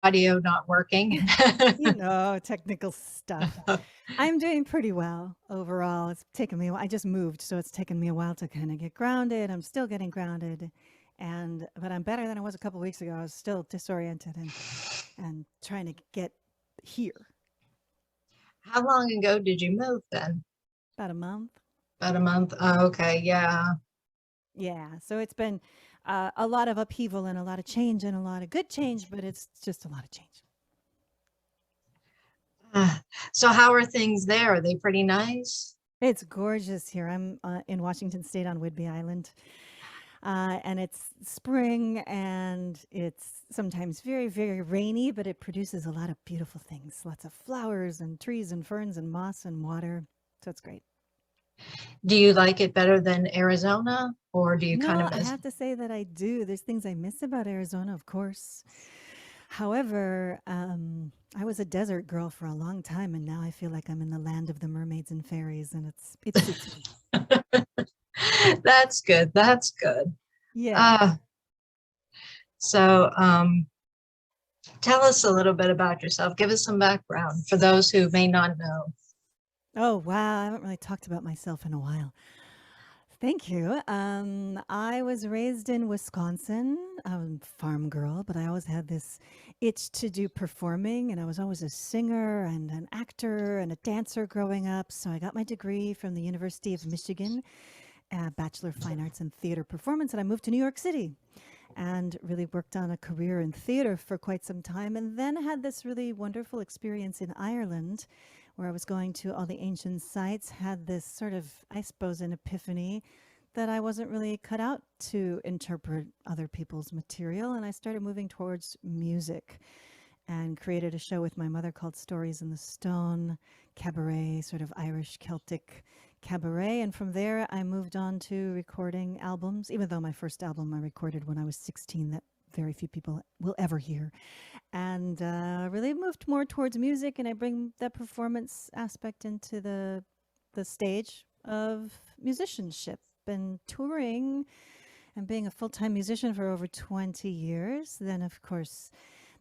audio not working. Technical stuff. I'm doing pretty well overall. It's taken me a while. I just moved, so it's taken me a while to kind of get grounded. I'm still getting grounded, but I'm better than I was a couple weeks ago. I was still disoriented and trying to get here. How long ago did you move then? About a month. About a month? Oh, okay, yeah. Yeah, so it's been a lot of upheaval and a lot of change and a lot of good change, but it's just a lot of change. Uh, so how are things there? Are they pretty nice? It's gorgeous here. I'm in Washington State on Whidbey Island. And it's spring and it's sometimes very, very rainy, but it produces a lot of beautiful things. Lots of flowers and trees and ferns and moss and water. So it's great. Do you like it better than Arizona, or do you kind No, of I miss? have to say that I do. There's things I miss about Arizona, of course. However, I was a desert girl for a long time, and now I feel like I'm in the land of the mermaids and fairies, and it suits me. That's good. That's good. Yeah. Uh, so tell us a little bit about yourself. Give us some background for those who may not know. Oh, wow. I haven't really talked about myself in a while. Thank you. I was raised in Wisconsin. I'm a farm girl, but I always had this itch to do performing, and I was always a singer and an actor and a dancer growing up. So I got my degree from the University of Michigan, Bachelor of Fine Arts in Theater Performance, and I moved to New York City and really worked on a career in theater for quite some time, and then had this really wonderful experience in Ireland where I was going to all the ancient sites, had this sort of, I suppose, an epiphany that I wasn't really cut out to interpret other people's material. And I started moving towards music and created a show with my mother called Stories in the Stone, cabaret, sort of Irish Celtic cabaret. And from there, I moved on to recording albums, even though my first album I recorded when I was 16, that very few people will ever hear, and really moved more towards music. And I bring that performance aspect into the stage of musicianship and touring and being a full-time musician for over 20 years. Then, of course,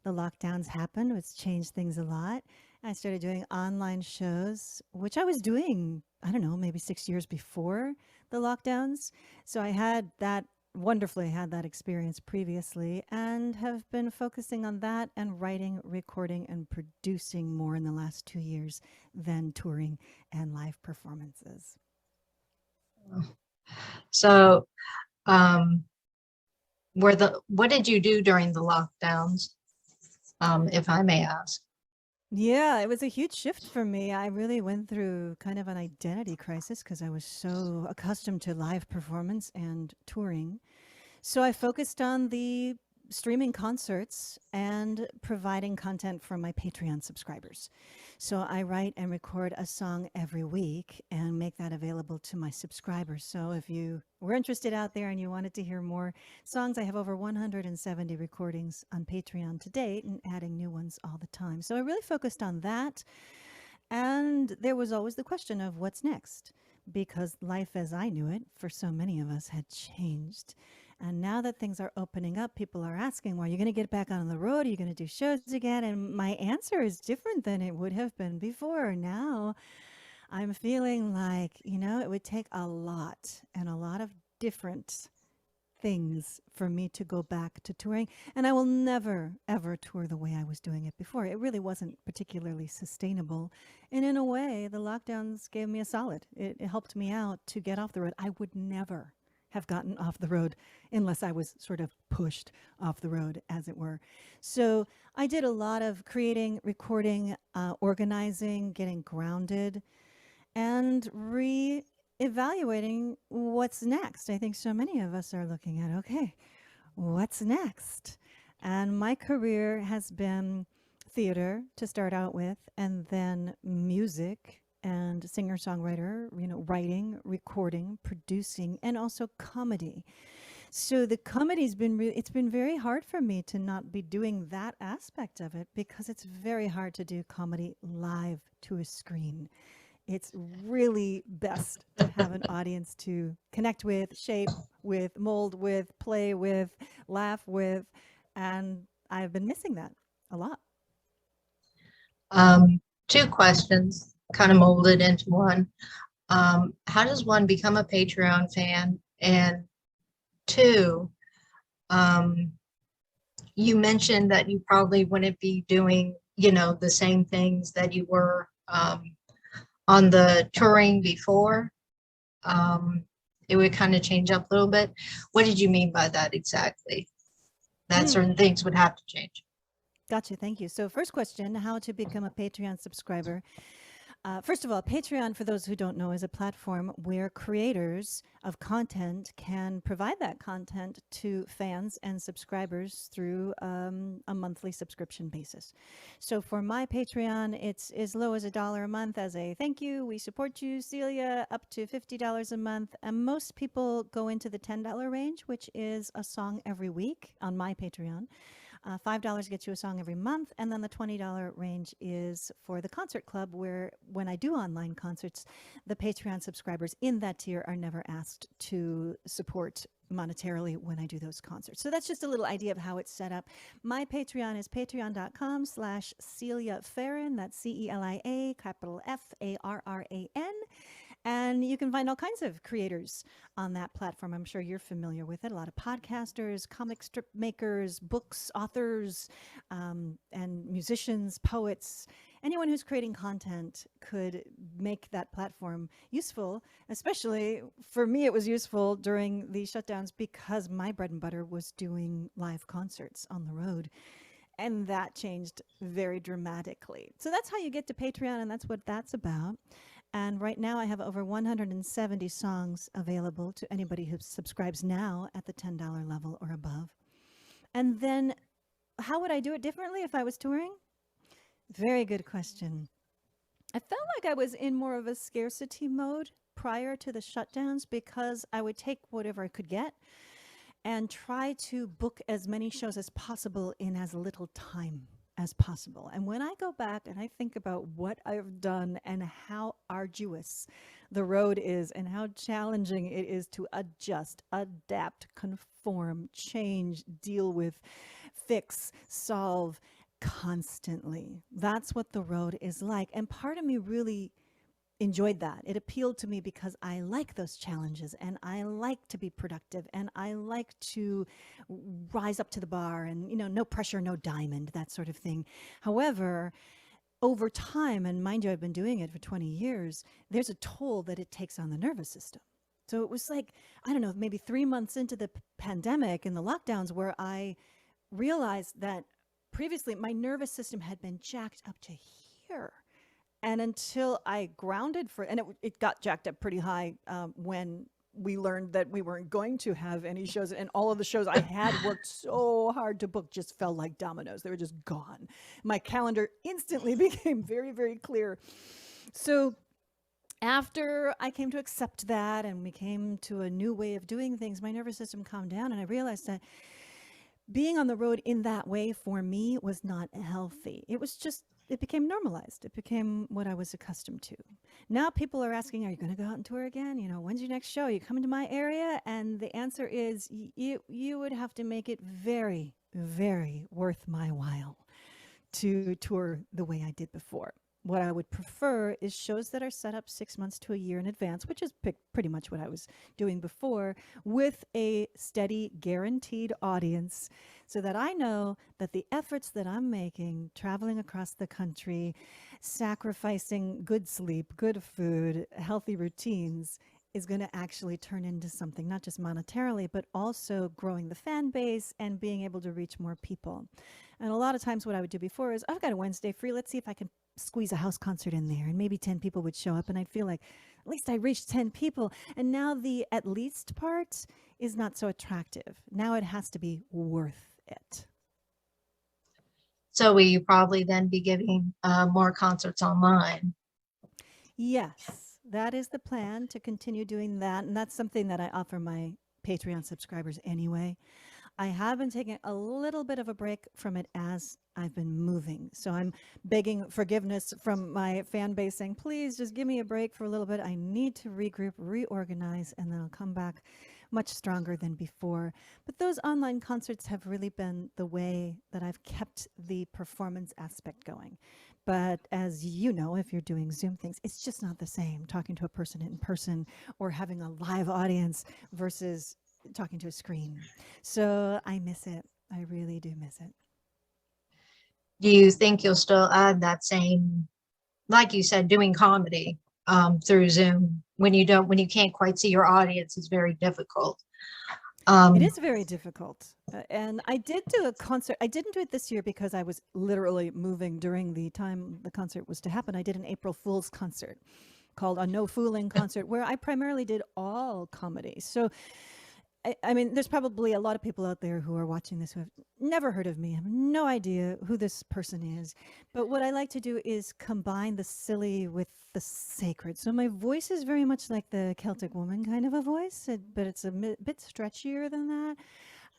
the lockdowns happened, which changed things a lot. I started doing online shows, which I was doing, I don't know, maybe 6 years before the lockdowns. So I had that wonderfully had that experience previously and have been focusing on that and writing, recording, and producing more in the last 2 years than touring and live performances. So, um, what did you do during the lockdowns, if I may ask? Yeah, it was a huge shift for me. I really went through kind of an identity crisis because I was so accustomed to live performance and touring. So I focused on the streaming concerts and providing content for my Patreon subscribers. So I write and record a song every week and make that available to my subscribers. So if you were interested out there and you wanted to hear more songs, I have over 170 recordings on Patreon to date and adding new ones all the time. So I really focused on that. And there was always the question of what's next, because life as I knew it for so many of us had changed. And now that things are opening up, people are asking, well, are you going to get back on the road? Are you going to do shows again? And my answer is different than it would have been before. Now I'm feeling like, it would take a lot and a lot of different things for me to go back to touring. And I will never, ever tour the way I was doing it before. It really wasn't particularly sustainable. And in a way, the lockdowns gave me a solid. It helped me out to get off the road. I would never have gotten off the road unless I was sort of pushed off the road, as it were. So I did a lot of creating, recording, organizing, getting grounded, and evaluating what's next. I think so many of us are looking at, okay, what's next? And my career has been theater to start out with, and then music and singer songwriter, writing, recording, producing, and also comedy. So the comedy's been it's been very hard for me to not be doing that aspect of it because it's very hard to do comedy live to a screen. It's really best to have an audience to connect with, shape with, mold with, play with, laugh with. And I've been missing that. a lot. Two questions kind of molded into one. How does one become a Patreon fan? And two, um, you mentioned that you probably wouldn't be doing, the same things that you were on the touring before. It would kind of change up a little bit. What did you mean by that exactly? That Mm. certain things would have to change. Gotcha. Thank you. So, first question, how to become a Patreon subscriber. First of all, Patreon, for those who don't know, is a platform where creators of content can provide that content to fans and subscribers through a monthly subscription basis. So for my Patreon, it's as low as $1 a month as a thank you. We support you, Celia, up to $50 a month. And most people go into the $10 range, which is a song every week on my Patreon. $5 gets you a song every month, and then the $20 range is for the concert club, where when I do online concerts, the Patreon subscribers in that tier are never asked to support monetarily when I do those concerts. So that's just a little idea of how it's set up. My Patreon is patreon.com/Celia Farran. That's CELIA, capital FARRAN. And you can find all kinds of creators on that platform. I'm sure you're familiar with it. A lot of podcasters, comic strip makers, books, authors, and musicians, poets. Anyone who's creating content could make that platform useful. Especially for me, it was useful during the shutdowns because my bread and butter was doing live concerts on the road. And that changed very dramatically. So that's how you get to Patreon, and that's what that's about. And right now I have over 170 songs available to anybody who subscribes now at the $10 level or above. And then how would I do it differently if I was touring? Very good question. I felt like I was in more of a scarcity mode prior to the shutdowns because I would take whatever I could get and try to book as many shows as possible in as little time as possible. And when I go back and I think about what I've done and how arduous the road is and how challenging it is to adjust, adapt, conform, change, deal with, fix, solve constantly. That's what the road is like. And part of me really enjoyed that. It appealed to me because I like those challenges and I like to be productive and I like to rise up to the bar and, no pressure, no diamond, that sort of thing. However, over time, and mind you, I've been doing it for 20 years, there's a toll that it takes on the nervous system. So it was like, I don't know, maybe 3 months into the pandemic and the lockdowns where I realized that previously my nervous system had been jacked up to here. And until I grounded and it got jacked up pretty high when we learned that we weren't going to have any shows, and all of the shows I had worked so hard to book just fell like dominoes. They were just gone. My calendar instantly became very, very clear. So after I came to accept that and we came to a new way of doing things, my nervous system calmed down, and I realized that being on the road in that way for me was not healthy. It became normalized. It became what I was accustomed to. Now people are asking, are you going to go out and tour again? When's your next show? Are you coming to my area? And the answer is you would have to make it very, very worth my while to tour the way I did before. What I would prefer is shows that are set up 6 months to a year in advance, which is pretty much what I was doing before, with a steady, guaranteed audience, so that I know that the efforts that I'm making, traveling across the country, sacrificing good sleep, good food, healthy routines, is going to actually turn into something, not just monetarily, but also growing the fan base and being able to reach more people. And a lot of times what I would do before is, I've got a Wednesday free, let's see if I can squeeze a house concert in there, and maybe 10 people would show up, and I'd feel like at least I reached 10 people. And now the at least part is not so attractive. Now it has to be worth it. So will you probably then be giving more concerts online? Yes, that is the plan, to continue doing that. And that's something that I offer my Patreon subscribers anyway. I have been taking a little bit of a break from it as I've been moving. So I'm begging forgiveness from my fan base, saying, please just give me a break for a little bit. I need to regroup, reorganize, and then I'll come back much stronger than before. But those online concerts have really been the way that I've kept the performance aspect going. But as you know, if you're doing Zoom things, it's just not the same talking to a person in person or having a live audience versus talking to a screen. So I miss it. I really do miss it. Do you think you'll still add that same, like you said, doing comedy through Zoom when when you can't quite see your audience is very difficult. It Um, is very difficult. And I did do a concert. I didn't do it this year because I was literally moving during the time the concert was to happen. I did an April Fool's concert called a No Fooling concert where I primarily did all comedy. So I mean, there's probably a lot of people out there who are watching this who have never heard of me, have no idea who this person is. But what I like to do is combine the silly with the sacred. So my voice is very much like the Celtic woman kind of a voice, but it's a bit stretchier than that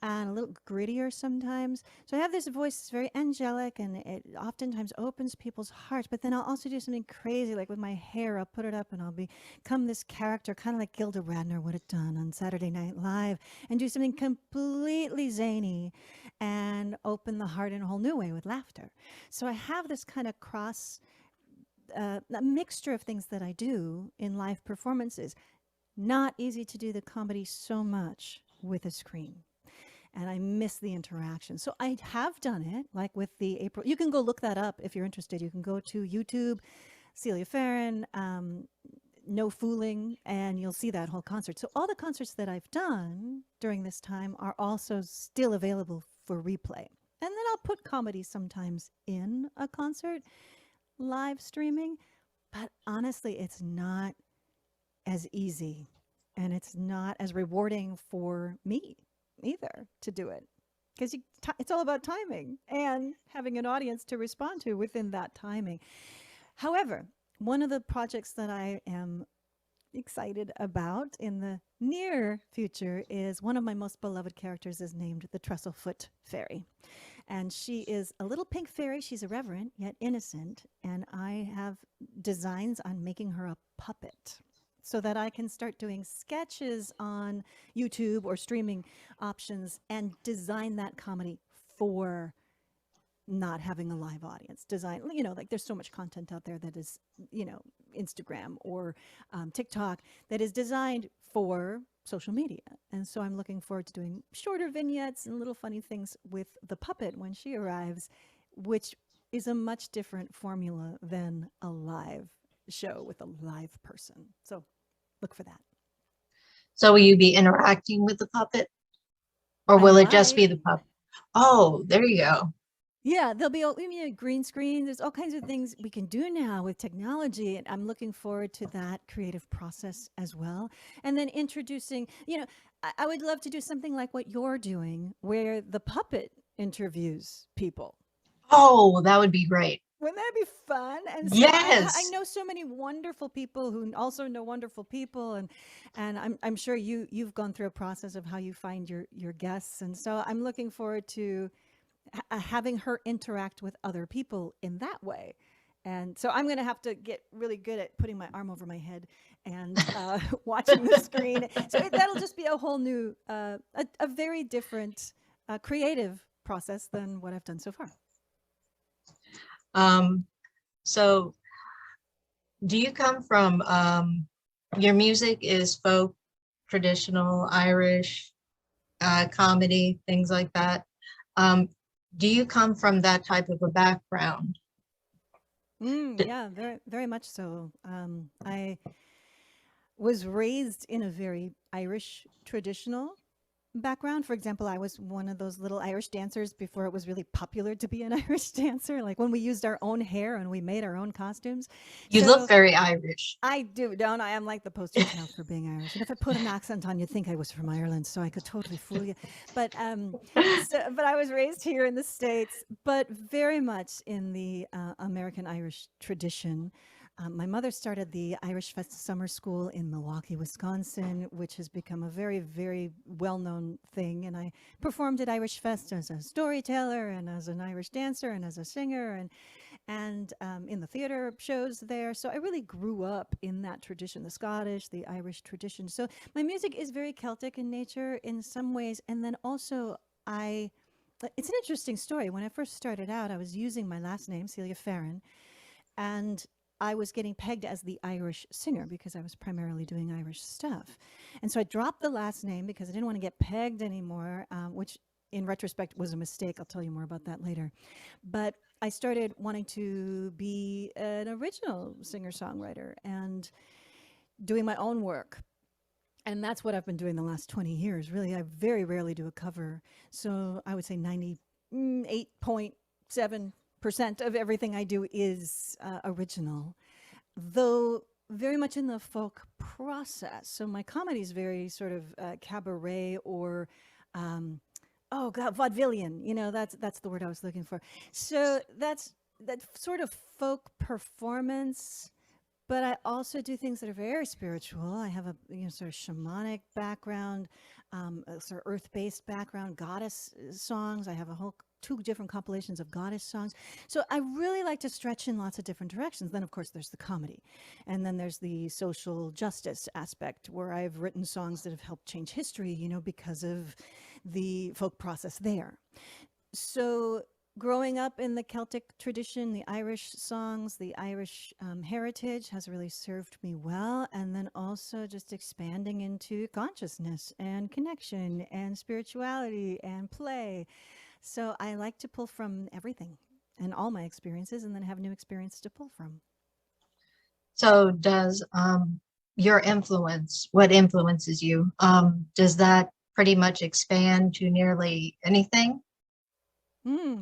and a little grittier sometimes. So I have this voice that's very angelic and it oftentimes opens people's hearts. But then I'll also do something crazy, like with my hair, I'll put it up and I'll become this character, kind of like Gilda Radner would have done on Saturday Night Live, and do something completely zany and open the heart in a whole new way with laughter. So I have this kind of a mixture of things that I do in live performances. Not easy to do the comedy so much with a screen, and I miss the interaction. So I have done it, like with the April. You can go look that up if you're interested. You can go to YouTube, Celia Farran, No Fooling, and you'll see that whole concert. So all the concerts that I've done during this time are also still available for replay. And then I'll put comedy sometimes in a concert, live streaming. But honestly, it's not as easy and it's not as rewarding for me either to do it, because it's all about timing and having an audience to respond to within that timing. However, one of the projects that I am excited about in the near future is one of my most beloved characters is named the Trestlefoot Fairy. And she is a little pink fairy. She's irreverent yet innocent. And I have designs on making her a puppet so that I can start doing sketches on YouTube or streaming options and design that comedy for not having a live audience. Design, like there's so much content out there that is, Instagram or TikTok that is designed for social media. And so I'm looking forward to doing shorter vignettes and little funny things with the puppet when she arrives, which is a much different formula than a live show with a live person. So look for that. so will you be interacting with the puppet, or I will it just be might. the puppet? Oh, there you go. Yeah, there'll be a green screen. There's all kinds of things we can do now with technology, and I'm looking forward to that creative process as well. And then introducing, I would love to do something like what you're doing, where the puppet interviews people. Oh, that would be great. Wouldn't that be fun? And so I Yes. know so many wonderful people who also know wonderful people, and I'm sure you've gone through a process of how you find your guests, and so I'm looking forward to having her interact with other people in that way. And so I'm going to have to get really good at putting my arm over my head and watching the screen. So that'll just be a whole new, a very different creative process than what I've done so far. So do you come from, your music is folk, traditional, Irish, comedy, things like that. Do you come from that type of a background? Yeah, very, very much so. I was raised in a very Irish traditional background. For example, I was one of those little Irish dancers before it was really popular to be an Irish dancer, like when we used our own hair and we made our own costumes. You look So very Irish. I do, don't I? I'm like the poster child for being Irish. And if I put an accent on, you'd think I was from Ireland, so I could totally fool you. But but I was raised here in the States, but very much in the American Irish tradition. My mother started the Irish Fest Summer School in Milwaukee, Wisconsin, which has become a very, very well-known thing. And I performed at Irish Fest as a storyteller and as an Irish dancer and as a singer and in the theater shows there. So I really grew up in that tradition, the Scottish, the Irish tradition. So my music is very Celtic in nature in some ways. And then also it's an interesting story. When I first started out, I was using my last name, Celia Farran, and I was getting pegged as the Irish singer because I was primarily doing Irish stuff. And so I dropped the last name because I didn't want to get pegged anymore, which in retrospect was a mistake. I'll tell you more about that later. But I started wanting to be an original singer-songwriter and doing my own work. And that's what I've been doing the last 20 years. Really, I very rarely do a cover. So I would say 98.7% of everything I do is original, though very much in the folk process. So my comedy is very sort of cabaret or oh God, vaudevillian. You know, that's the word I was looking for. So that's that sort of folk performance. But I also do things that are very spiritual. I have a sort of shamanic background, a sort of earth-based background, goddess songs. I have a whole 2 different compilations of goddess songs. So I really like to stretch in lots of different directions. Then, of course, there's the comedy. And then there's the social justice aspect where I've written songs that have helped change history, because of the folk process there. So growing up in the Celtic tradition, the Irish songs, the Irish heritage has really served me well. And then also just expanding into consciousness and connection and spirituality and play. So I like to pull from everything and all my experiences and then have new experiences to pull from. So does your what influences you, does that pretty much expand to nearly anything?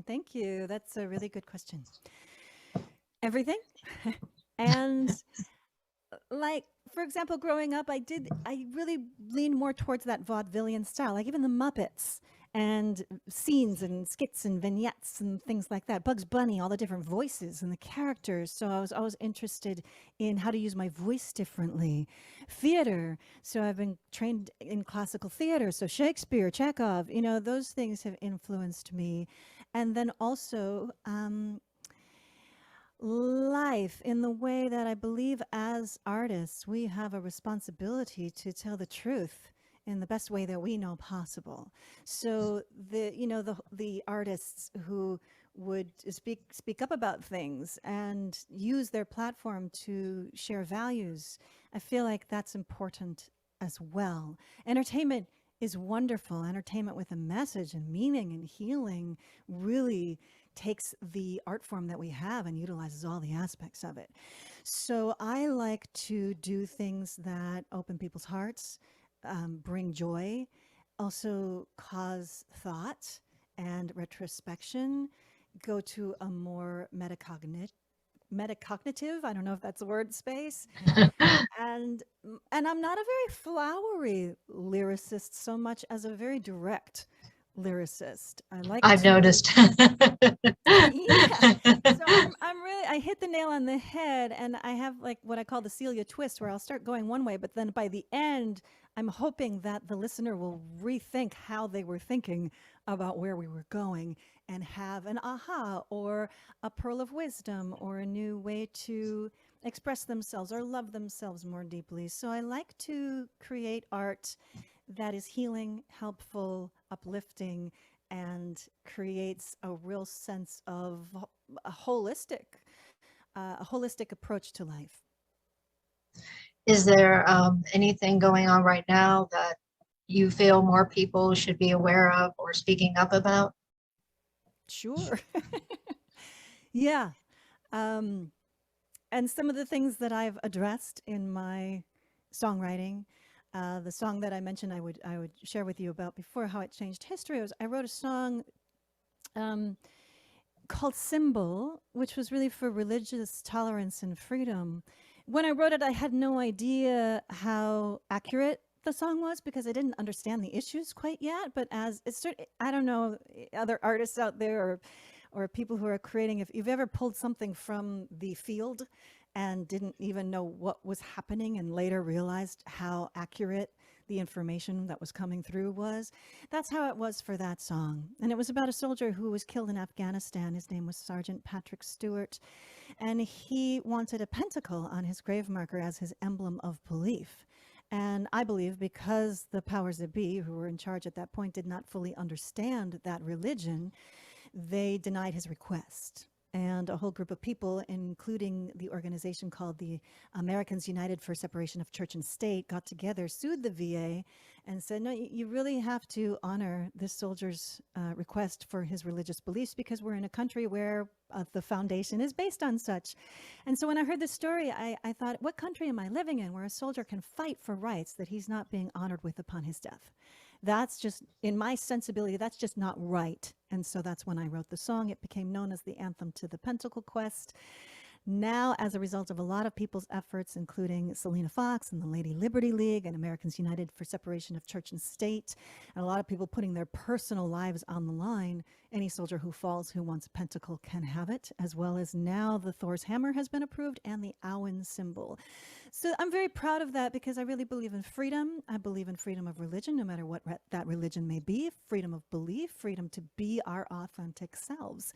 Thank you. That's a really good question. Everything. And like, for example, growing up, I really leaned more towards that vaudevillian style, like even the Muppets and scenes and skits and vignettes and things like that. Bugs Bunny, all the different voices and the characters. So I was always interested in how to use my voice differently. Theater. So I've been trained in classical theater. So Shakespeare, Chekhov, those things have influenced me. And then also, life in the way that I believe as artists, we have a responsibility to tell the truth in the best way that we know possible. So the artists who would speak up about things and use their platform to share values, I feel like that's important as well. Entertainment is wonderful. Entertainment with a message and meaning and healing really takes the art form that we have and utilizes all the aspects of it. So I like to do things that open people's hearts, bring joy, also cause thought and retrospection, go to a more metacognitive, I don't know if that's a word, space. And I'm not a very flowery lyricist so much as a very direct lyricist. I like I've to noticed. yeah. So I hit the nail on the head, and I have like what I call the Celia twist, where I'll start going one way, but then by the end, I'm hoping that the listener will rethink how they were thinking about where we were going and have an aha or a pearl of wisdom or a new way to express themselves or love themselves more deeply. So I like to create art that is healing, helpful, uplifting, and creates a real sense of a holistic approach to life. Is there anything going on right now that you feel more people should be aware of or speaking up about? Sure. Yeah. And some of the things that I've addressed in my songwriting, the song that I mentioned I would share with you about before, how it changed history, was I wrote a song called Symbol, which was really for religious tolerance and freedom. When I wrote it, I had no idea how accurate the song was because I didn't understand the issues quite yet. But as it's, I don't know, other artists out there or people who are creating, if you've ever pulled something from the field and didn't even know what was happening and later realized how accurate the information that was coming through was. That's how it was for that song. And it was about a soldier who was killed in Afghanistan. His name was Sergeant Patrick Stewart. And he wanted a pentacle on his grave marker as his emblem of belief. And I believe because the powers that be, who were in charge at that point, did not fully understand that religion, they denied his request. And a whole group of people, including the organization called the Americans United for Separation of Church and State, got together, sued the VA, and said, no, you really have to honor this soldier's request for his religious beliefs, because we're in a country where the foundation is based on such. And so when I heard this story, I thought, what country am I living in where a soldier can fight for rights that he's not being honored with upon his death? That's just, in my sensibility, that's just not right. And so that's when I wrote the song. It became known as the anthem to the Pentacle Quest. Now, as a result of a lot of people's efforts, including Selena Fox and the Lady Liberty League and Americans United for Separation of Church and State, and a lot of people putting their personal lives on the line, any soldier who falls who wants a pentacle can have it, as well as now the Thor's hammer has been approved and the Awen symbol. So I'm very proud of that, because I really believe in freedom. I believe in freedom of religion, no matter what that religion may be, freedom of belief, freedom to be our authentic selves.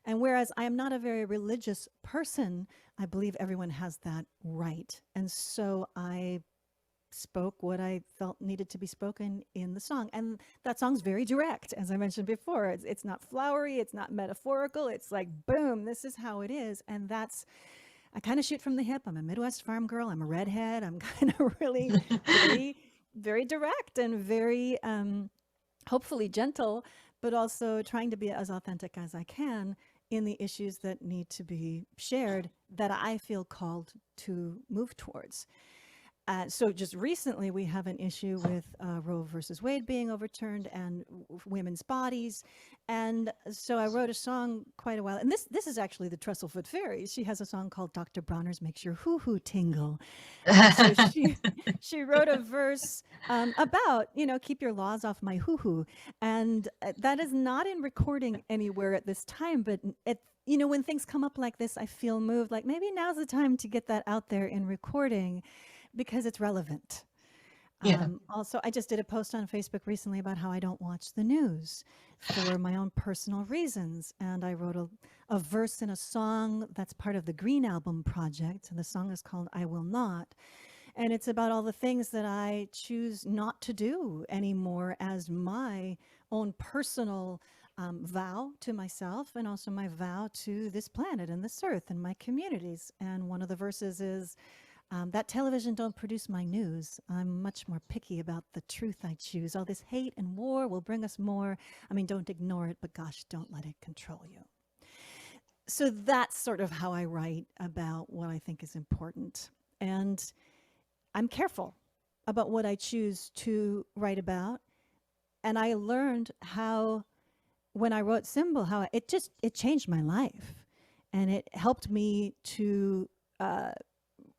And whereas I am not a very religious person, I believe everyone has that right. And so I spoke what I felt needed to be spoken in the song. And that song's very direct, as I mentioned before. It's not flowery, it's not metaphorical. It's like, boom, this is how it is. And that's, I kind of shoot from the hip. I'm a Midwest farm girl. I'm a redhead. I'm kind of really very, very direct and very hopefully gentle, but also trying to be as authentic as I can in the issues that need to be shared that I feel called to move towards. So just recently, we have an issue with Roe versus Wade being overturned and women's bodies. And so I wrote a song quite a while. And this is actually the Trestlefoot Fairy. She has a song called Dr. Bronner's Makes Your Hoo-Hoo Tingle. And so she wrote a verse about, keep your laws off my hoo-hoo. And that is not in recording anywhere at this time. But when things come up like this, I feel moved. Like maybe now's the time to get that out there in recording, because it's relevant. Yeah. Also, I just did a post on Facebook recently about how I don't watch the news for my own personal reasons. And I wrote a verse in a song that's part of the Green Album project. And the song is called I Will Not. And it's about all the things that I choose not to do anymore as my own personal vow to myself, and also my vow to this planet and this earth and my communities. And one of the verses is, that television don't produce my news. I'm much more picky about the truth I choose. All this hate and war will bring us more. I mean, don't ignore it, but gosh, don't let it control you. So that's sort of how I write about what I think is important. And I'm careful about what I choose to write about. And I learned how, when I wrote Symbol, how it changed my life. And it helped me to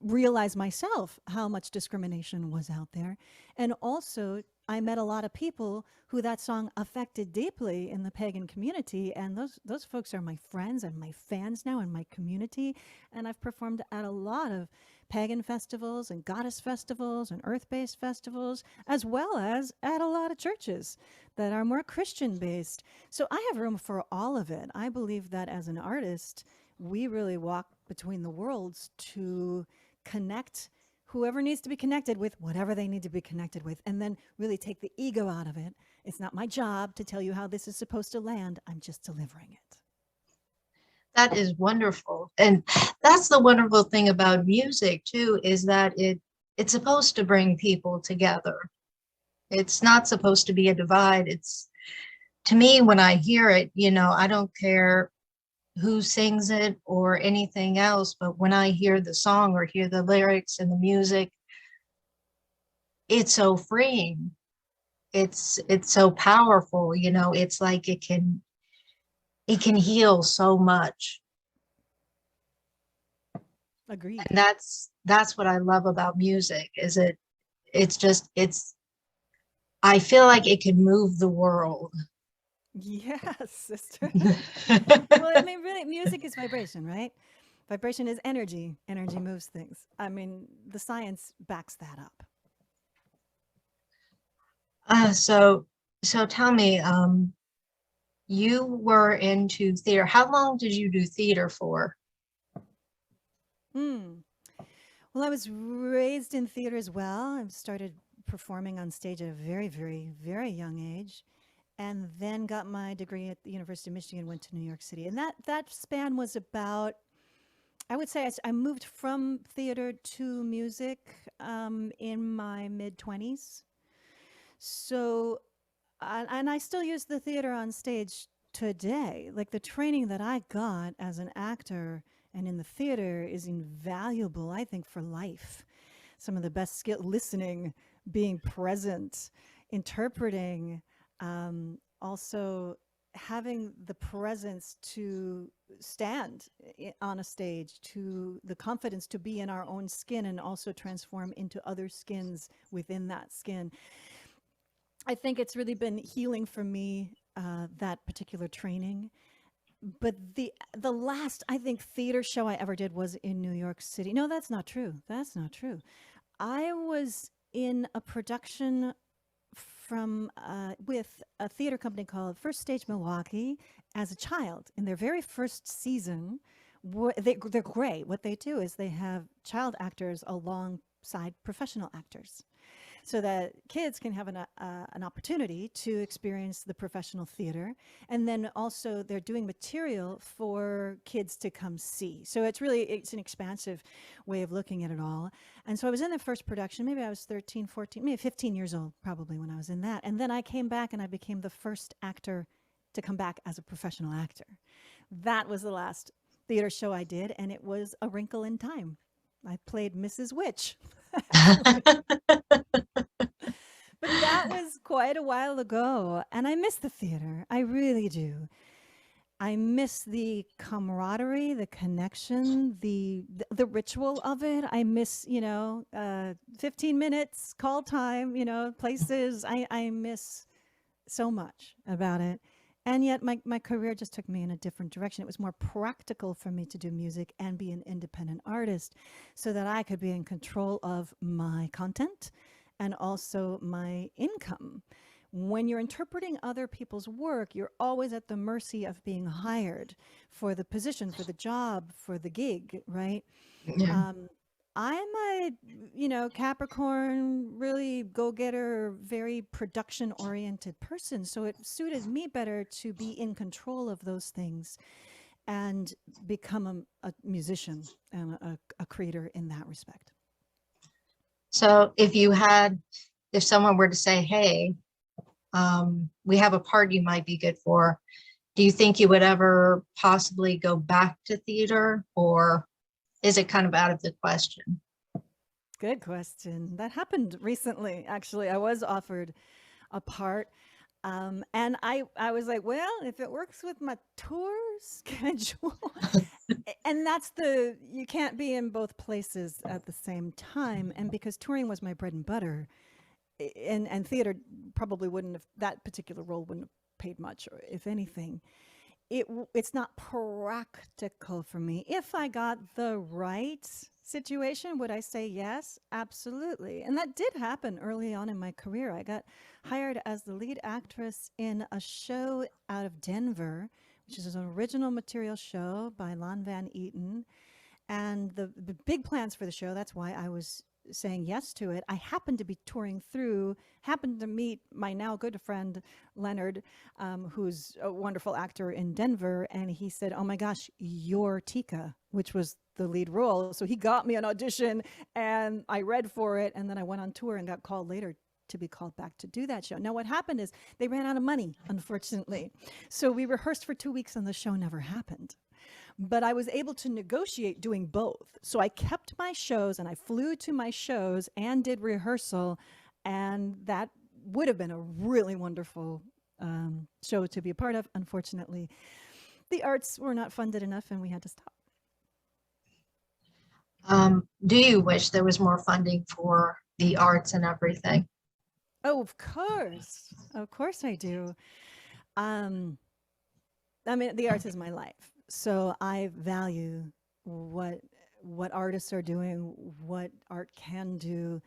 realize myself how much discrimination was out there. And also, I met a lot of people who that song affected deeply in the pagan community. And those folks are my friends and my fans now in my community. And I've performed at a lot of pagan festivals and goddess festivals and earth-based festivals, as well as at a lot of churches that are more Christian-based. So I have room for all of it. I believe that as an artist, we really walk between the worlds to connect whoever needs to be connected with whatever they need to be connected with, and then really take the ego out of it. It's not my job to tell you how this is supposed to land. I'm just delivering it. That is wonderful. And that's the wonderful thing about music too, is that it's supposed to bring people together. It's not supposed to be a divide. It's, to me, when I hear it, I don't care who sings it or anything else, but when I hear the song or hear the lyrics and the music, it's so freeing. It's so powerful, it's like it can heal so much. Agreed. And that's what I love about music, is I feel like it can move the world. Yes, sister. Well, I mean, really, music is vibration, right? Vibration is energy. Energy moves things. I mean, the science backs that up. So tell me, you were into theater. How long did you do theater for? Hmm. Well, I was raised in theater as well. I started performing on stage at a very, very, very young age, and then got my degree at the University of Michigan. Went to New York City, and that span was about. I would say I moved from theater to music in my mid 20s. So, and I still use the theater on stage today. Like the training that I got as an actor and in the theater is invaluable, I think, for life. Some of the best skill, listening, being present, interpreting, also having the presence to stand on a stage, to the confidence to be in our own skin and also transform into other skins within that skin. I think it's really been healing for me, that particular training. But the last, I think, theater show I ever did was in New York City. No, that's not true. That's not true. I was in a production from with a theater company called First Stage Milwaukee as a child in their very first season. They're great. What they do is they have child actors alongside professional actors, so that kids can have an opportunity to experience the professional theater. And then also they're doing material for kids to come see. So it's an expansive way of looking at it all. And so I was in the first production, maybe I was 13, 14, maybe 15 years old probably when I was in that. And then I came back and I became the first actor to come back as a professional actor. That was the last theater show I did, and it was A Wrinkle in Time. I played Mrs. Witch. But that was quite a while ago, and I miss the theater. I really do. I miss the camaraderie, the connection, the ritual of it. I miss, 15 minutes call time, places. I miss so much about it. And yet my career just took me in a different direction. It was more practical for me to do music and be an independent artist so that I could be in control of my content and also my income. When you're interpreting other people's work, you're always at the mercy of being hired for the position, for the job, for the gig, right? Yeah. I'm a, Capricorn, really go-getter, very production-oriented person. So it suited me better to be in control of those things and become a musician and a creator in that respect. So if someone were to say, hey, we have a part you might be good for, do you think you would ever possibly go back to theater, or is it kind of out of the question? Good question. That happened recently, actually. I was offered a part. And I was like, well, if it works with my tour schedule. And you can't be in both places at the same time. And because touring was my bread and butter, and theater probably wouldn't have, that particular role wouldn't have paid much, or if anything. It's not practical for me. If I got the right situation, would I say yes? Absolutely. And that did happen early on in my career. I got hired as the lead actress in a show out of Denver, which is an original material show by Lon Van Eaton. And the big plans for the show, that's why I was saying yes to it. I happened to be touring through, happened to meet my now good friend Leonard, who's a wonderful actor in Denver, and he said, oh my gosh, you're Tika, which was the lead role. So he got me an audition and I read for it, and then I went on tour and got called later to be called back to do that show. Now what happened is they ran out of money, unfortunately. So we rehearsed for 2 weeks and the show never happened. But I was able to negotiate doing both. So I kept my shows and I flew to my shows and did rehearsal. And that would have been a really wonderful show to be a part of. Unfortunately, the arts were not funded enough and we had to stop. Do you wish there was more funding for the arts and everything? Oh, of course. Of course I do. I mean, the arts is my life. So I value what artists are doing, what art can do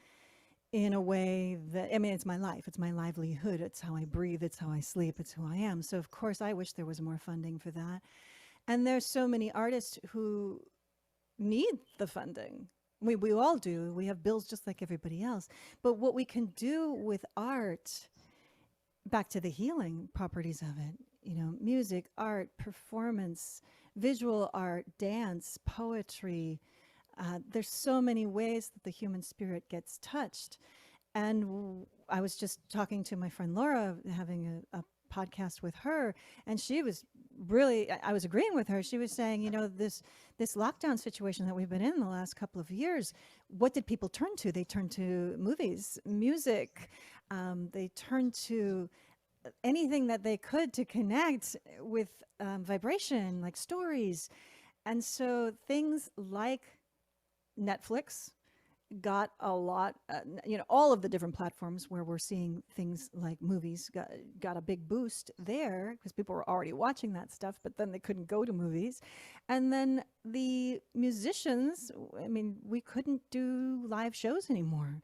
in a way that, I mean, it's my life, it's my livelihood, it's how I breathe, it's how I sleep, it's who I am. So of course I wish there was more funding for that. And there's so many artists who need the funding. We all do. We have bills just like everybody else. But what we can do with art, back to the healing properties of it, you know, music, art, performance, visual art, dance, poetry. There's so many ways that the human spirit gets touched. And I was just talking to my friend Laura, having a podcast with her, and she was really, I was agreeing with her. She was saying, you know, this lockdown situation that we've been in the last couple of years, what did people turn to? They turned to movies, music. They turned to anything that they could to connect with vibration, like stories. And so things like Netflix got a lot, you know, all of the different platforms where we're seeing things like movies got a big boost there because people were already watching that stuff, but then they couldn't go to movies. And then the musicians, I mean, we couldn't do live shows anymore.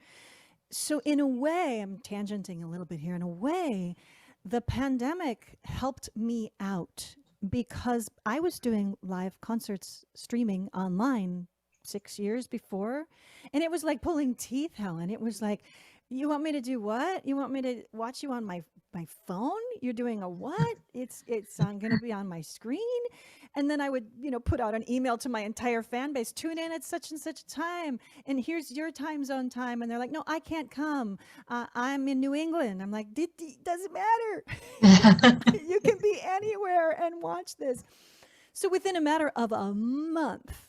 So in a way, I'm tangenting a little bit here, in a way, the pandemic helped me out because I was doing live concerts streaming online 6 years before. And it was like pulling teeth, Helen. It was like, you want me to do what? You want me to watch you on my phone? You're doing a what? It's going to be on my screen. And then I would, you know, put out an email to my entire fan base, tune in at such and such a time. And here's your time zone time. And they're like, no, I can't come. I'm in New England. I'm like, doesn't matter. You can be anywhere and watch this. So within a matter of a month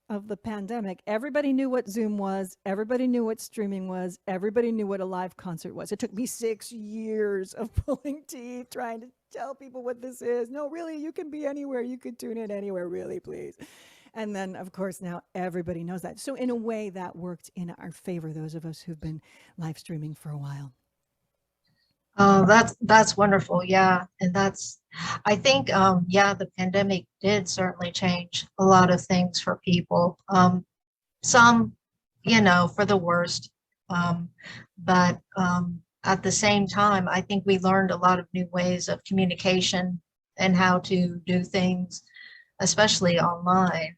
of the pandemic, everybody knew what Zoom was, everybody knew what streaming was, everybody knew what a live concert was. It took me 6 years of pulling teeth, trying to tell people what this is. No, really, you can be anywhere, you could tune in anywhere, really, please. And then, of course, now everybody knows that. So in a way, that worked in our favor, those of us who've been live streaming for a while. Oh, that's wonderful. Yeah. And I think, yeah, the pandemic did certainly change a lot of things for people. Some, you know, for the worst. But at the same time, I think we learned a lot of new ways of communication and how to do things, especially online,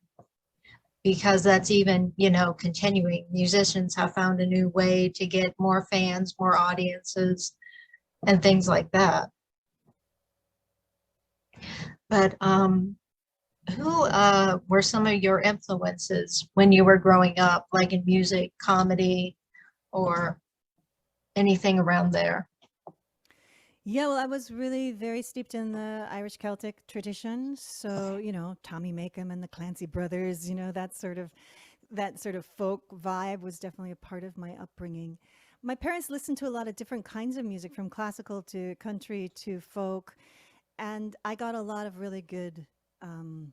because that's even, you know, continuing. Musicians have found a new way to get more fans, more audiences, and things like that. But who were some of your influences when you were growing up, like in music, comedy, or anything around there? Yeah, well, I was really very steeped in the Irish Celtic tradition. So, you know, Tommy Makem and the Clancy Brothers, you know, that sort of folk vibe was definitely a part of my upbringing. My parents listened to a lot of different kinds of music, from classical to country to folk, and I got a lot of really good, um,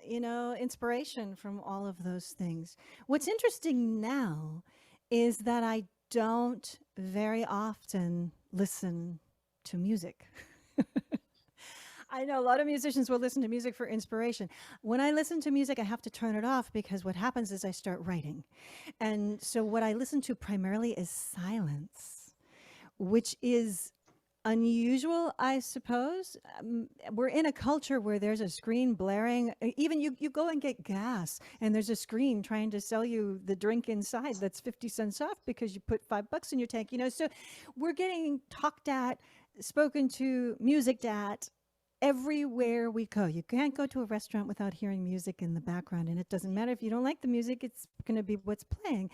you know, inspiration from all of those things. What's interesting now is that I don't very often listen to music. I know a lot of musicians will listen to music for inspiration. When I listen to music, I have to turn it off because what happens is I start writing. And so what I listen to primarily is silence, which is unusual, I suppose. We're in a culture where there's a screen blaring. Even you go and get gas and there's a screen trying to sell you the drink inside that's 50 cents off because you put $5 in your tank, you know. So we're getting talked at, spoken to, music at everywhere we go. You can't go to a restaurant without hearing music in the background, and it doesn't matter if you don't like the music, it's going to be what's playing.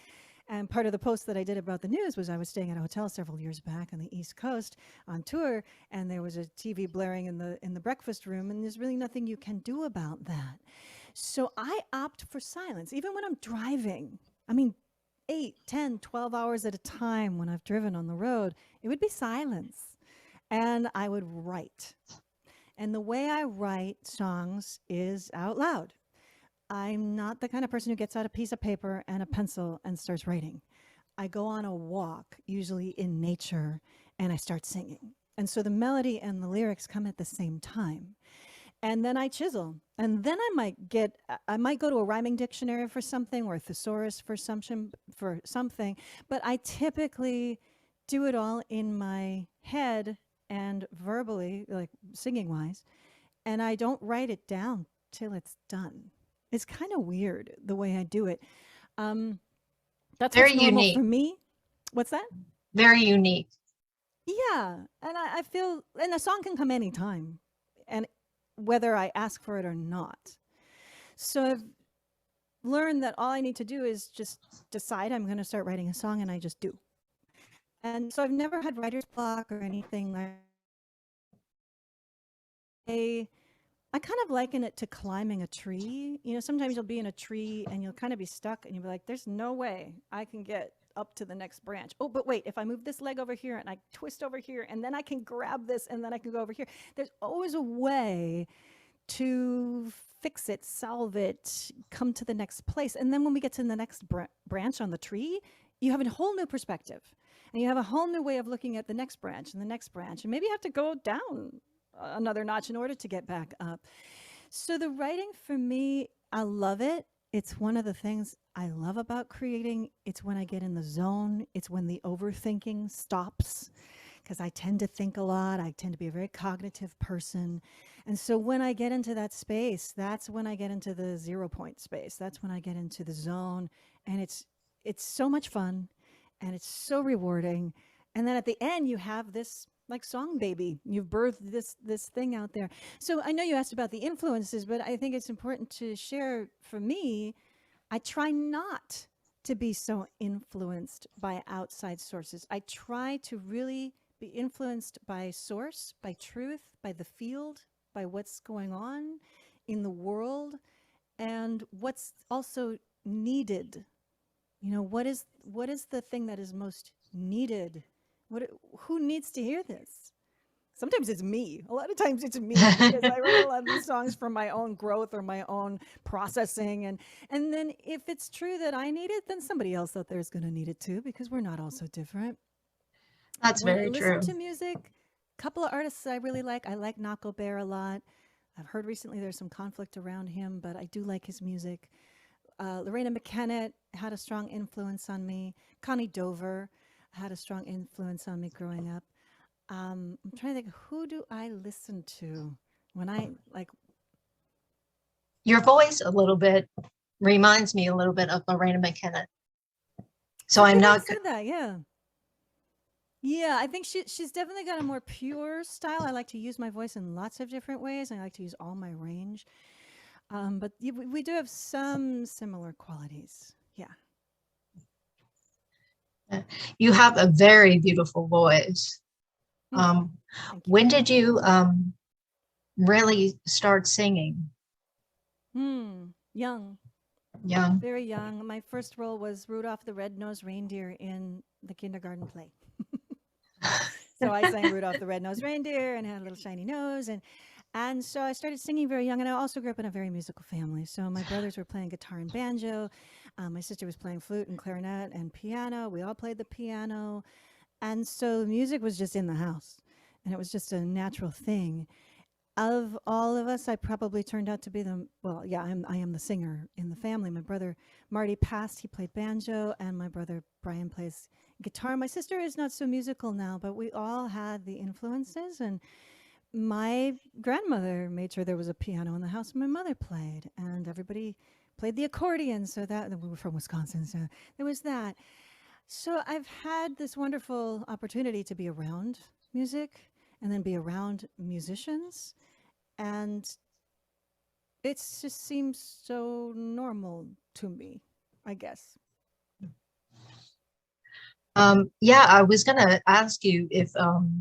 And part of the post that I did about the news was I was staying at a hotel several years back on the East Coast on tour, and there was a TV blaring in the breakfast room, and there's really nothing you can do about that. So I opt for silence, even when I'm driving. I mean, 8, 10, 12 hours at a time when I've driven on the road, it would be silence. And I would write. And the way I write songs is out loud. I'm not the kind of person who gets out a piece of paper and a pencil and starts writing. I go on a walk, usually in nature, and I start singing. And so the melody and the lyrics come at the same time. and then I chisel. And then I might go to a rhyming dictionary for something or a thesaurus for something, but I typically do it all in my head and verbally, like singing wise, and I don't write it down till it's done. It's kind of weird the way I do it. Um, that's Very what's normal for unique. me. What's that? Very unique. Yeah, and I feel, and a song can come anytime, and whether I ask for it or not. So I've learned that all I need to do is just decide I'm going to start writing a song, and I just do. And so I've never had writer's block or anything. I I kind of liken it to climbing a tree. You know, sometimes you'll be in a tree and you'll kind of be stuck, and you'll be like, "There's no way I can get up to the next branch. Oh, but wait, if I move this leg over here and I twist over here, and then I can grab this, and then I can go over here." There's always a way to fix it, solve it, come to the next place. And then when we get to the next branch on the tree, you have a whole new perspective. And you have a whole new way of looking at the next branch and the next branch. And maybe you have to go down another notch in order to get back up. So the writing for me, I love it. It's one of the things I love about creating. It's when I get in the zone. It's when the overthinking stops, because I tend to think a lot. I tend to be a very cognitive person. And so when I get into that space, that's when I get into the 0 point space. That's when I get into the zone. And it's so much fun, and it's so rewarding. And then at the end, you have this like song baby. You've birthed this thing out there. So I know you asked about the influences, but I think it's important to share. For me, I try not to be so influenced by outside sources. I try to really be influenced by source, by truth, by the field, by what's going on in the world, and what's also needed. You know, what is the thing that is most needed? Who needs to hear this? Sometimes it's me. A lot of times it's me, because I write a lot of these songs for my own growth or my own processing. And then if it's true that I need it, then somebody else out there is going to need it too, because we're not all so different. That's When I very listen true. to music, a couple of artists I really like. I like Nako Bear a lot. I've heard recently there's some conflict around him, but I do like his music. Lorena McKennitt had a strong influence on me. Connie Dover had a strong influence on me growing up. I'm trying to think, who do I listen to when I like? Your voice a little bit reminds me a little bit of Lorena McKenna. So Some I'm people have not, said that, yeah. Yeah, I think she's definitely got a more pure style. I like to use my voice in lots of different ways. I like to use all my range. But we do have some similar qualities. Yeah. you have a very beautiful voice. Um, Thank you. when did you really start singing? Young, Young. very young. My first role was Rudolph the Red-Nosed Reindeer in the kindergarten play. So I sang Rudolph the Red-Nosed Reindeer and had a little shiny nose, and so I started singing very young. And I also grew up in a very musical family. So my brothers were playing guitar and banjo. My sister was playing flute and clarinet and piano. We all played the piano, and so music was just in the house, and it was just a natural thing. Of all of us, I probably turned out to be I am the singer in the family. My brother Marty passed, he played banjo, and my brother Brian plays guitar. My sister is not so musical now, but we all had the influences. And my grandmother made sure there was a piano in the house, and my mother played, and everybody played the accordion. So that we were from Wisconsin, so there was that. So I've had this wonderful opportunity to be around music and then be around musicians, and it just seems so normal to me, I guess. Yeah, I was going to ask you if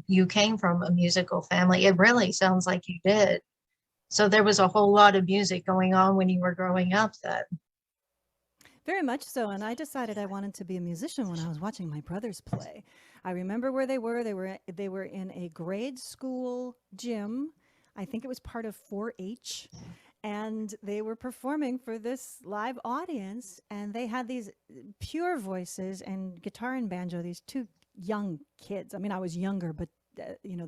you came from a musical family. It really sounds like you did. So there was a whole lot of music going on when you were growing up then. Very much so. And I decided I wanted to be a musician when I was watching my brothers play. I remember where they were. They were in a grade school gym. I think it was part of 4-H. And they were performing for this live audience. And they had these pure voices and guitar and banjo, these two young kids. I mean, I was younger, but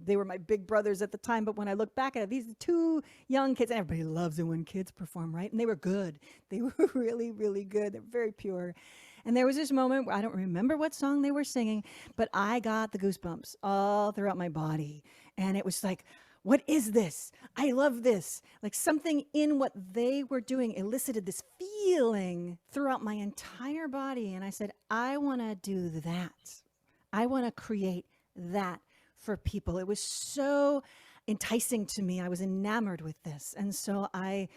they were my big brothers at the time. But when I look back at it, these are two young kids, and everybody loves it when kids perform, right? And they were good. They were really, really good. They're very pure. And there was this moment where I don't remember what song they were singing, but I got the goosebumps all throughout my body. And it was like, what is this? I love this. Like something in what they were doing elicited this feeling throughout my entire body. And I said, I want to do that. I want to create that for people. It was so enticing to me. I was enamored with this. And so I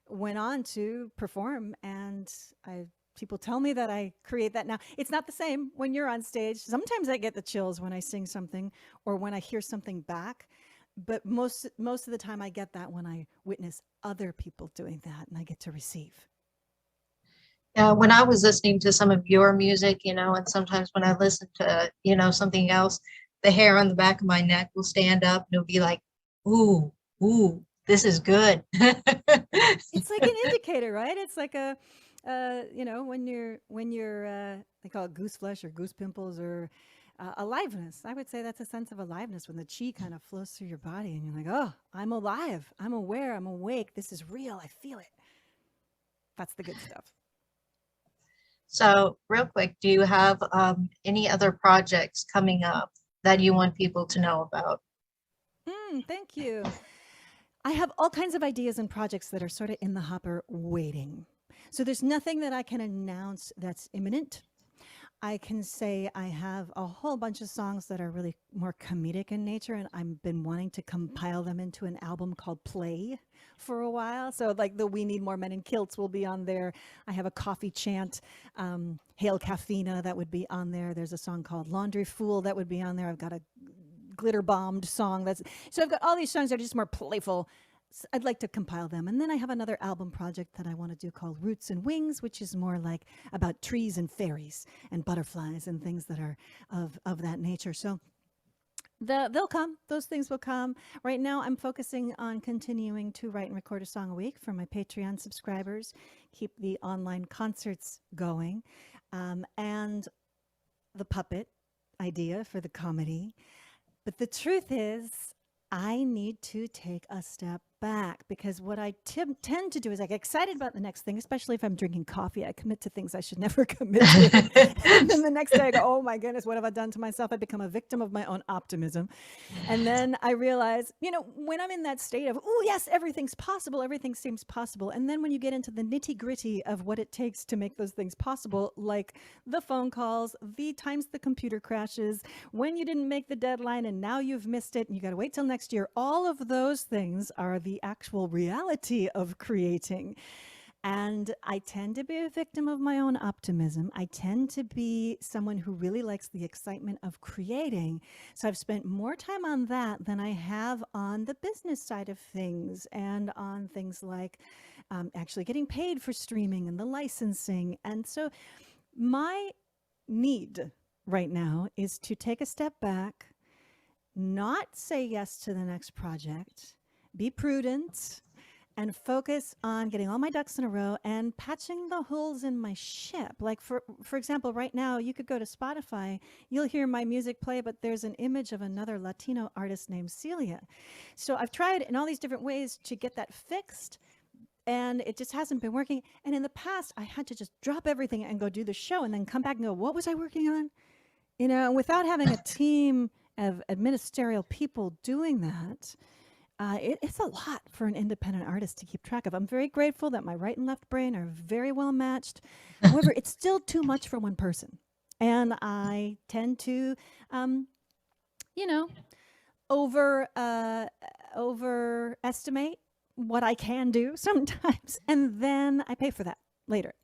went on to perform, and people tell me that I create that now. It's not the same when you're on stage. Sometimes I get the chills when I sing something or when I hear something back. But most of the time I get that when I witness other people doing that and I get to receive. When I was listening to some of your music, and sometimes when I listen to, something else, the hair on the back of my neck will stand up and it'll be like, ooh, ooh, this is good. It's like an indicator, right? It's like when you're they call it goose flesh or goose pimples or aliveness. I would say that's a sense of aliveness when the chi kind of flows through your body and you're like, oh, I'm alive. I'm aware. I'm awake. This is real. I feel it. That's the good stuff. So real quick, do you have any other projects coming up that you want people to know about? Thank you. I have all kinds of ideas and projects that are sort of in the hopper waiting. So there's nothing that I can announce that's imminent. I can say I have a whole bunch of songs that are really more comedic in nature, and I've been wanting to compile them into an album called Play for a while. So like the We Need More Men in Kilts will be on there. I have a coffee chant, Hail Caffeina, that would be on there. There's a song called Laundry Fool that would be on there. I've got a glitter bombed song. So I've got all these songs that are just more playful. I'd like to compile them. And then I have another album project that I want to do called Roots and Wings, which is more like about trees and fairies and butterflies and things that are of that nature. So they'll come. Those things will come. Right now, I'm focusing on continuing to write and record a song a week for my Patreon subscribers, keep the online concerts going, and the puppet idea for the comedy. But the truth is, I need to take a step back because what I tend to do is I get excited about the next thing, especially if I'm drinking coffee. I commit to things I should never commit to. And then the next day I go, oh my goodness, what have I done to myself? I become a victim of my own optimism. And then I realize, when I'm in that state of, oh yes, everything's possible, everything seems possible. And then when you get into the nitty gritty of what it takes to make those things possible, like the phone calls, the times the computer crashes, when you didn't make the deadline and now you've missed it and you got to wait till next year, all of those things are the actual reality of creating. And I tend to be a victim of my own optimism. I tend to be someone who really likes the excitement of creating. So I've spent more time on that than I have on the business side of things and on things like actually getting paid for streaming and the licensing. And so my need right now is to take a step back, not say yes to the next project, be prudent, and focus on getting all my ducks in a row and patching the holes in my ship. Like for example, right now you could go to Spotify, you'll hear my music play, but there's an image of another Latino artist named Celia. So I've tried in all these different ways to get that fixed, and it just hasn't been working. And in the past, I had to just drop everything and go do the show and then come back and go, what was I working on? And without having a team of ministerial people doing that, it's a lot for an independent artist to keep track of. I'm very grateful that my right and left brain are very well matched. However, it's still too much for one person. And I tend to, overestimate what I can do sometimes. And then I pay for that later.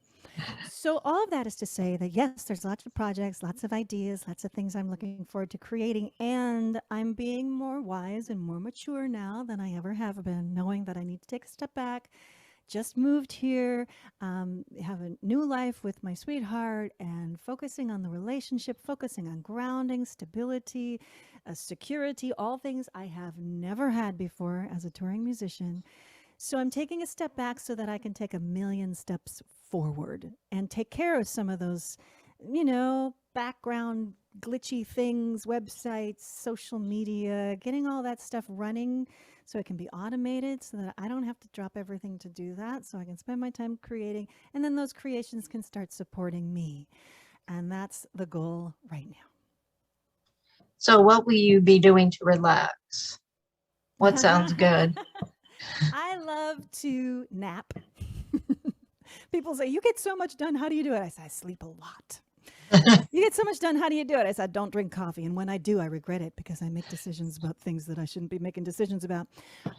So all of that is to say that, yes, there's lots of projects, lots of ideas, lots of things I'm looking forward to creating. And I'm being more wise and more mature now than I ever have been, knowing that I need to take a step back. Just moved here, have a new life with my sweetheart, and focusing on the relationship, focusing on grounding, stability, security, all things I have never had before as a touring musician. So I'm taking a step back so that I can take a million steps forward and take care of some of those, background glitchy things, websites, social media, getting all that stuff running so it can be automated so that I don't have to drop everything to do that. So I can spend my time creating, and then those creations can start supporting me. And that's the goal right So what will you be doing to relax? What now. sounds good? I love to nap. People say, you get so much done. How do you do it? I say, I sleep a lot. You get so much done. How do you do it? I said, don't drink coffee. And when I do, I regret it because I make decisions about things that I shouldn't be making decisions about.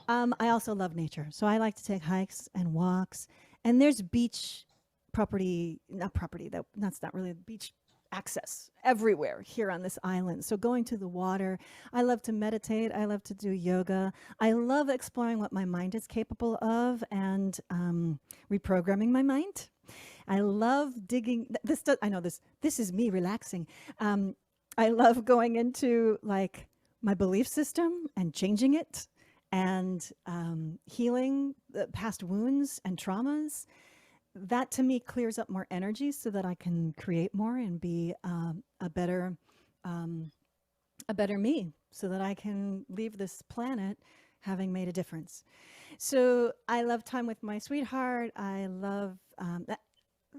I also love nature. So I like to take hikes and walks. And there's beach property, not property, that's not really beach access everywhere here on this island. So going to the water, I love to meditate. I love to do yoga. I love exploring what my mind is capable of and reprogramming my mind. I love digging. I know this is me relaxing. I love going into like my belief system and changing it and healing the past wounds and traumas. That to me clears up more energy so that I can create more and be a better me so that I can leave this planet having made a difference. So I love time with my sweetheart. I love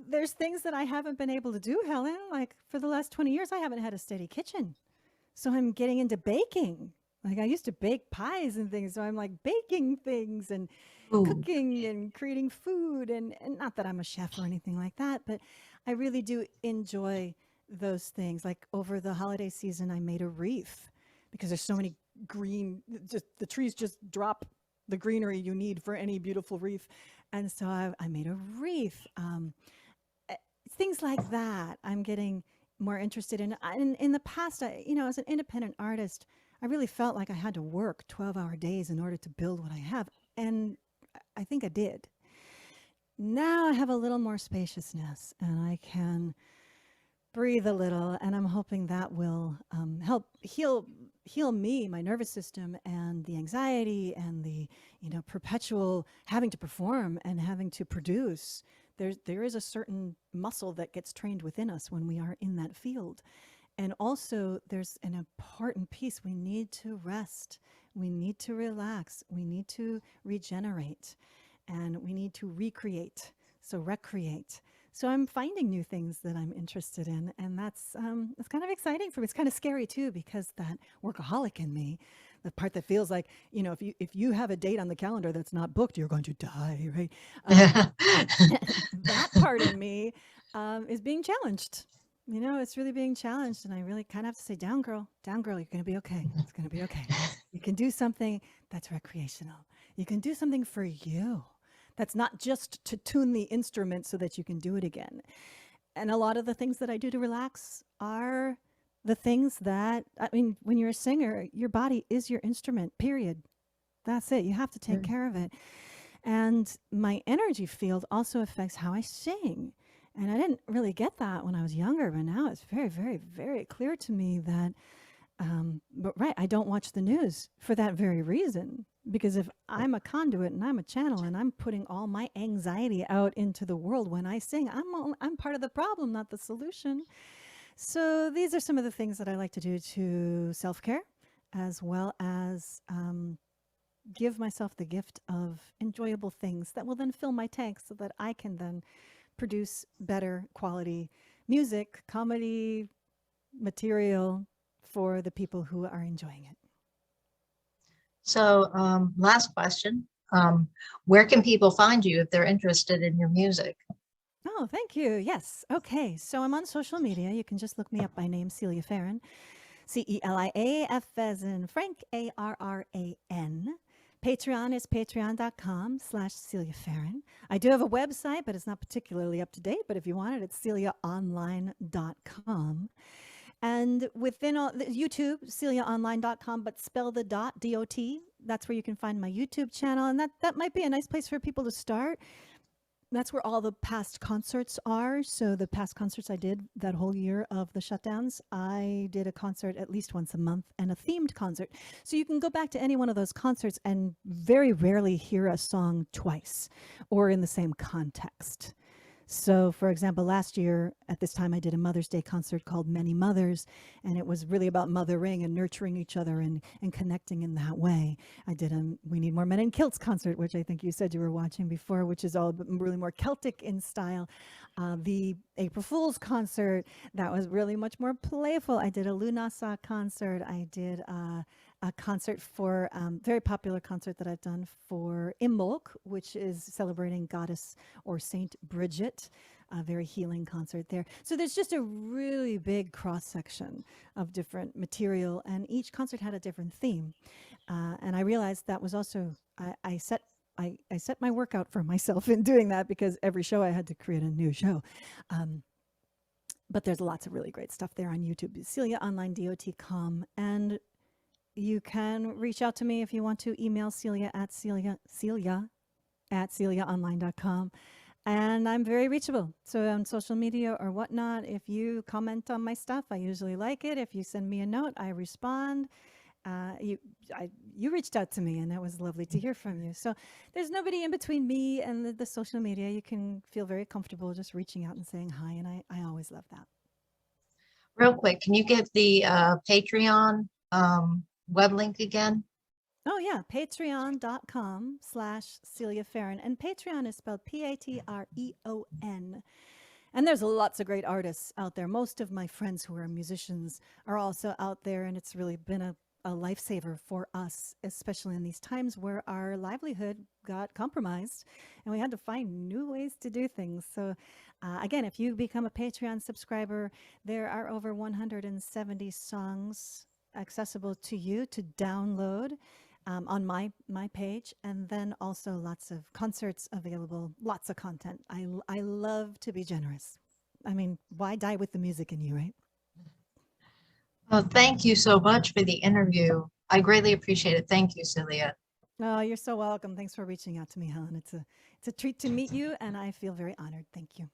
there's things that I haven't been able to do, Helen. Like for the last 20 years, I haven't had a steady kitchen. So I'm getting into baking. Like I used to bake pies and things. So I'm like baking things and Ooh. cooking and creating food. And not that I'm a chef or anything like that, but I really do enjoy those things. Like over the holiday season, I made a wreath because there's so many green, just the trees just drop the greenery you need for any beautiful wreath. And so I made a wreath. Things like that I'm getting more interested in. In the past, as an independent artist, I really felt like I had to work 12-hour days in order to build what I have. And I think I did. Now I have a little more spaciousness and I can breathe a little. And I'm hoping that will help heal me, my nervous system, and the anxiety and the perpetual having to perform and having to produce. There is a certain muscle that gets trained within us when we are in that field. And also there's an important piece. We need to rest. We need to relax. We need to regenerate. And we need to recreate. So recreate. So I'm finding new things that I'm interested in. And that's kind of exciting for me. It's kind of scary too, because that workaholic in me, the part that feels like, if you have a date on the calendar that's not booked, you're going to die, right? That part in me is being challenged. It's really being challenged. And I really kind of have to say, down, girl, you're going to be okay. It's going to be okay. You can do something that's recreational. You can do something for you. That's not just to tune the instrument so that you can do it again. And a lot of the things that I do to relax are the things that, when you're a singer, your body is your instrument, period. That's it. You have to take care of it. And my energy field also affects how I sing. And I didn't really get that when I was younger, but now it's very, very, very clear to me that, I don't watch the news for that very reason. Because if I'm a conduit and I'm a channel and I'm putting all my anxiety out into the world when I sing, I'm part of the problem, not the solution. So these are some of the things that I like to do to self-care, as well as give myself the gift of enjoyable things that will then fill my tank so that I can then produce better quality music, comedy, material for the people who are enjoying it. So last question. Where can people find you if they're interested in your music? Oh, thank you. Yes. Okay. So I'm on social media. You can just look me up by name, Celia Farran. Celia, F as in Frank, Arran. Patreon is patreon.com/Celia Farran. I do have a website, but it's not particularly up to date. But if you want it, it's celiaonline.com. And within all YouTube, celiaonline.com, but spell the .dot. That's where you can find my YouTube channel. And that might be a nice place for people to start. That's where all the past concerts are. So the past concerts I did that whole year of the shutdowns, I did a concert at least once a month and a themed concert. So you can go back to any one of those concerts and very rarely hear a song twice or in the same context. So, for example, last year at this time, I did a Mother's Day concert called Many Mothers, and it was really about mothering and nurturing each other and connecting in that way. I did a We Need More Men in Kilts concert, which I think you said you were watching before, which is all really more Celtic in style. The April Fool's concert, that was really much more playful. I did a Lunasa concert. I did a concert for very popular concert that I've done for Imbolc, which is celebrating goddess or Saint Bridget, a very healing concert there. So there's just a really big cross section of different material, and each concert had a different theme. And I realized that was also I set my workout for myself in doing that, because every show I had to create a new show. But there's lots of really great stuff there on YouTube. CeliaOnlineDOT.com, and you can reach out to me if you want to. Email Celia at CeliaOnline.com. And I'm very reachable. So on social media or whatnot, if you comment on my stuff, I usually like it. If you send me a note, I respond. You reached out to me, and that was lovely to hear from you. So there's nobody in between me and the social media. You can feel very comfortable just reaching out and saying hi, and I always love that. Real quick, can you give the Patreon web link again? Oh yeah, patreon.com/Celia Farran. And Patreon is spelled Patreon. And there's lots of great artists out there. Most of my friends who are musicians are also out there, and it's really been a lifesaver for us, especially in these times where our livelihood got compromised and we had to find new ways to do things. So again, if you become a Patreon subscriber, there are over 170 songs accessible to you to download on my page, and then also lots of concerts available, lots of content. I love to be generous. I mean, why die with the music in you, right? Well, thank you so much for the interview. I greatly appreciate it. Thank you, Celia. Oh, you're so welcome. Thanks for reaching out to me, Helen. It's a treat to meet you, and I feel very honored. Thank you.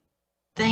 Thank